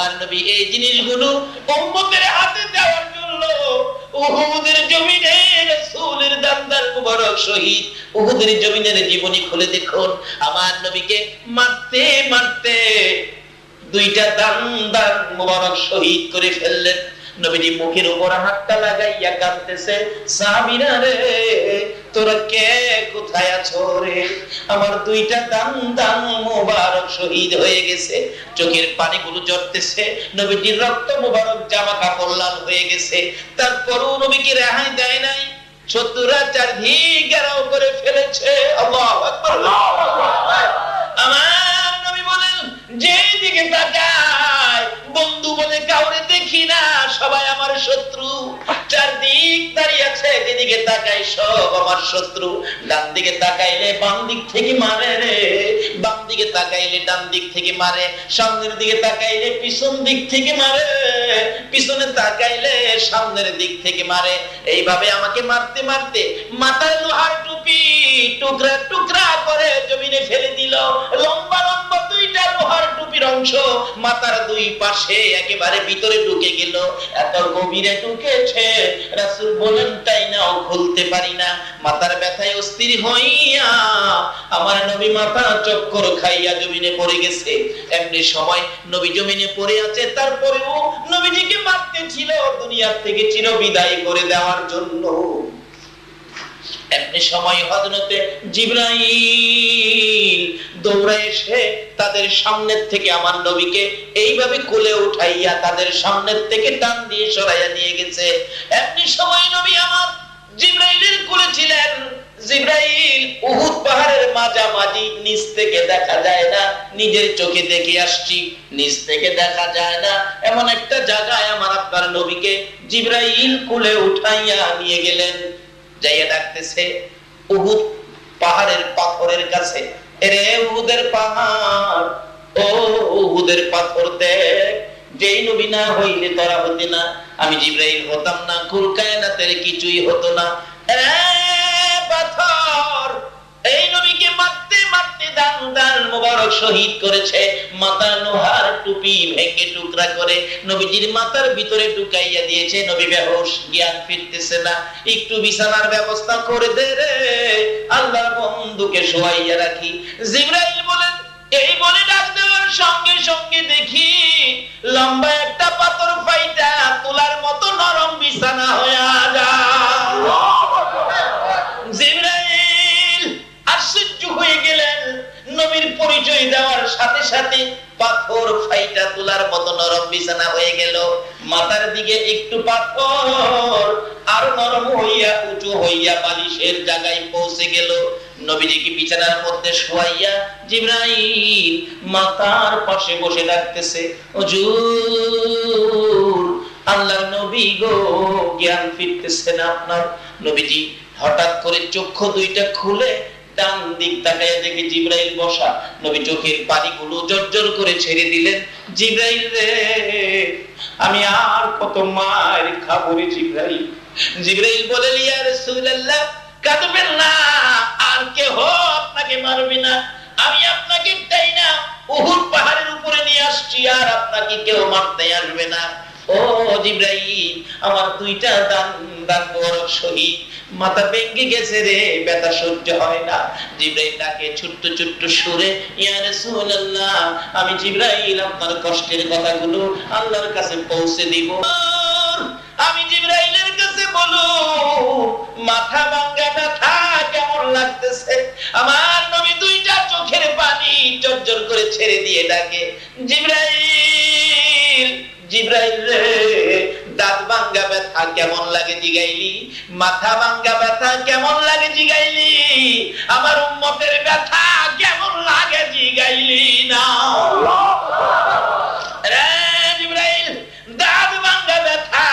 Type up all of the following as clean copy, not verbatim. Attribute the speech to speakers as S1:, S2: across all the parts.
S1: আমার নবী এই জিনিসগুলো উম্মতের হাতে দেওয়ার জন্য উহুদের জমিনে রাসূলের দান্দার মুবারক শহীদ উহুদের জমিনের জীবনী খুলে দেখুন। আমার নবীকে মারতে মারতে দুইটা দান্দার মুবারক শহীদ করে ফেললেন। নবীজি মুখের উপর হাতটা লাগাইয়া কাঁদতেছে, সাহাবীরা রে তোরা কে কোথায় আছো রে? আমার দুইটা দান্দার মুবারক শহীদ হয়ে গেছে। চোখের পানিগুলো ঝরতেছে, নবীজির রক্ত মুবারক জামা কাপড় লাল হয়ে গেছে। তারপরও নবীকে রেহাই দেয় নাই। শত্রুরা চারদিক ঘেরাও করে ফেলেছে। আল্লাহু আকবার, আল্লাহু আকবার। আমার নবী বলেন, যেই দিকে তাকায় বন্ধু বলে কাউরে দেখি না, সবাই আমার শত্রু। চারদিক দাঁড়িয়ে আছে, যেদিকে তাকাই সব আমার শত্রু। ডান দিকে তাকাইলে বাম দিক থেকে মারে রে, বাম দিকে তাকাইলে ডান দিক থেকে মারে, সামনের দিকে তাকাইলে পিছন দিক থেকে মারে, পিছনে তাকাইলে সামনের দিক থেকে মারে। এইভাবে আমাকে মারতে মারতে মাথায় লোহার টুপি টুকরা টুকরা করে জমিনে ফেলে দিল। লম্বা লম্বা দুইটা লোহার টুপির অংশ মাথার দুই পাশে একেবারে ভিতরে ঢুকে গেল। এত গভীরে ঢুকেছে, রাসূল বলেন তাই না খুলতে পারি না। মাথার ব্যথায় অস্থির হইয়া আমার নবী মাথা চক্কর খাইয়া জমিনে পড়ে গেছে। এমনি সময় নবী জমিনে পড়ে আছে, তারপরেও নবীজিকে মারতে ছিল দুনিয়া থেকে চিরবিদায় করে দেওয়ার জন্য। এমনি সময় হযরতে জিবরাইল দৌড়ে এসে তাদের সামনের থেকে আমার নবীকে এইভাবে কোলে উঠাইয়া তাদের সামনের থেকে টান দিয়ে সরাইয়া নিয়ে গেছে। এমনি সময় নবী আমার জিবরাইলের কোলে ছিলেন। জিবরাইল উহুদ পাহাড়ের মাঝামাঝি, নিচ থেকে দেখা যায় না, নিজের চোখে দেখে আসছি, নিচ থেকে দেখা যায় না, এমন একটা জায়গায় আমার আপনার নবীকে জিবরাইল কোলে উঠাইয়া নিয়ে গেলেন। যাইয়া ডাকতেছে উহুদ পাহাড়ের পাথরের কাছে, এরে উহুদের পাহাড়, ও উহুদের পাথর দেখ, যেই নবী না হইলে তোরা হতে না, আমি জিবরাইল হতাম না, কুল কায়নাতের কিছুই হতো না। পাথর এই নবীকে মারতে মারতে দান মুবারক শহীদ করেছে। মাথার লোহার টুপি ভেঙে টুকরা করে নবীজির মাথার ভিতরে ঢুকাইয়া দিয়েছে। নবী বেহুশ, জ্ঞান ফিরতেছে না। একটু বিছানার ব্যবস্থা করে দে রে, আল্লাহর বন্ধুকে শোয়াইয়া রাখি। জিবরাইল বলেন, এই বলে ডাক দেওয়ার সঙ্গে সঙ্গে দেখি লম্বা একটা পাথর ফাইটা তুলার মতো নরম বিছানা হয়ে যায়। জিবরাইল আশ্চর্য হয়ে গেলেন। নবীর পরিচয় দেওয়ার সাথে সাথে পাথর ফাইটা তুলার মতো নরম বিছানা হয়ে গেল। মাথার দিকে একটু পাথর আর নরম হইয়া উঁচু হইয়া বালিশের জায়গায় পৌঁছে গেল। নবীজিকে বিছানার মধ্যে শোয়াইয়া জিবরাইল মাথার পাশে বসে ডাকতেছে, হুজুর আল্লাহর নবী গো, জ্ঞান ফিরতেছে না আপনার। নবীজি হঠাৎ করে চক্ষু দুইটা খুলে ডান দিক তাকাইয়া দেখে জিবরাইল বসা। নবী চোখের পানিগুলো জর্জর করে ছেড়ে দিলেন। জিবরাইল রে, আমি আর কত মার খাবো রে জিবরাইল। জিবরাইল বলে, ইয়া রাসূলুল্লাহ কাঁদবেন না, আর কেহ আপনাকে মারবে না, আমি আপনাকে তাই না উহুদ পাহাড়ের উপরে নিয়ে আসছি, আর আপনাকে কেউ মারতে আসবে না। ও জিবরাইল, আমার দুইটা দান মুবারক শহীদ, মাথা ভেঙে গেছে রে, ব্যথা সহ্য হয় না। জিবরাইল ডাকে ছোট্ট ছোট্ট সুরে, ইয়া রাসূলুল্লাহ আমি জিবরাইল আপনার কষ্টের কথাগুলো আল্লাহর কাছে পৌঁছে দিব। আমি জিবরাইলের কাছে বলো, মাথা ভাঙা ব্যথা কেমন লাগতেছে? আমার নবী দুইটা চোখের পানি জর্জর করে ছেড়ে দিয়ে ডাকে, জিবরাইল জিবরাইল রে, দাঁত ভাঙ্গা ব্যথা কেমন লাগে জিগাইলি, মাথা ভাঙ্গা ব্যথা কেমন লাগে জিগাইলি, আমার উম্মতের ব্যথা কেমন লাগে জিগাইলি না। রে জিবরাইল, দাঁত ভাঙ্গা ব্যথা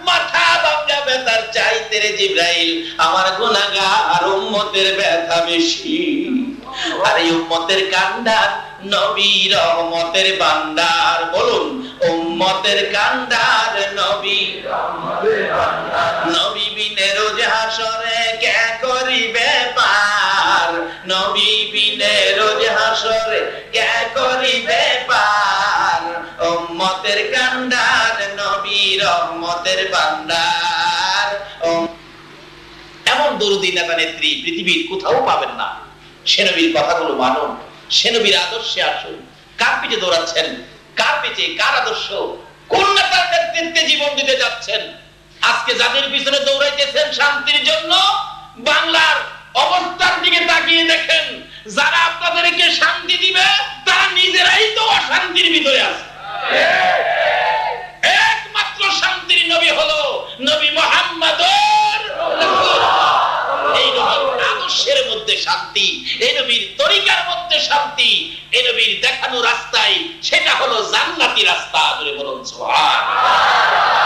S1: মাথা ভাঙ্গা ব্যথার চাইতে রে জিবরাইল আমার গুনাহগার উম্মতের ব্যথা বেশি। আর এই উম্মতের কান্ডার নবী রহমতের ভান্ডার, বলুন উম্মতের কান্ডার নবী রহমতের ভান্ডার। নবী বিনে রোজ হাসরে কে করিবে পার, নবী বিনে রোজ হাসরে কে করিবে পার। উম্মতের কান্ডার, নবী রহমতের ভান্ডার। এমন দরুদি নেতা নেত্রী পৃথিবীর কোথাও পাবেন না। সে নবীর কথাগুলো মানুন, সে নবীর আদর্শে আসুন। কার পিছে দৌড়াচ্ছেন? কার পিছে? কার আদর্শ? কোন নেতার নেতৃত্বে জীবন দিতে যাচ্ছেন? আজকে যাদের পিছনে দৌড়াইতেছেন শান্তির জন্য, বাংলার অবস্থার দিকে তাকিয়ে দেখেন, যারা আপনাদেরকে শান্তি দিবে তারা নিজেরাই তো অশান্তির ভিতরে আছে। একমাত্র শান্তির নবী হলো নবী মুহাম্মদ। এই নবীর আদর্শের মধ্যে শান্তি, এই নবীর তরিকার মধ্যে শান্তি, এই নবীর দেখানো রাস্তায়, সেটা হলো জান্নাতি রাস্তা। জোরে বলুন সুবহানাল্লাহ।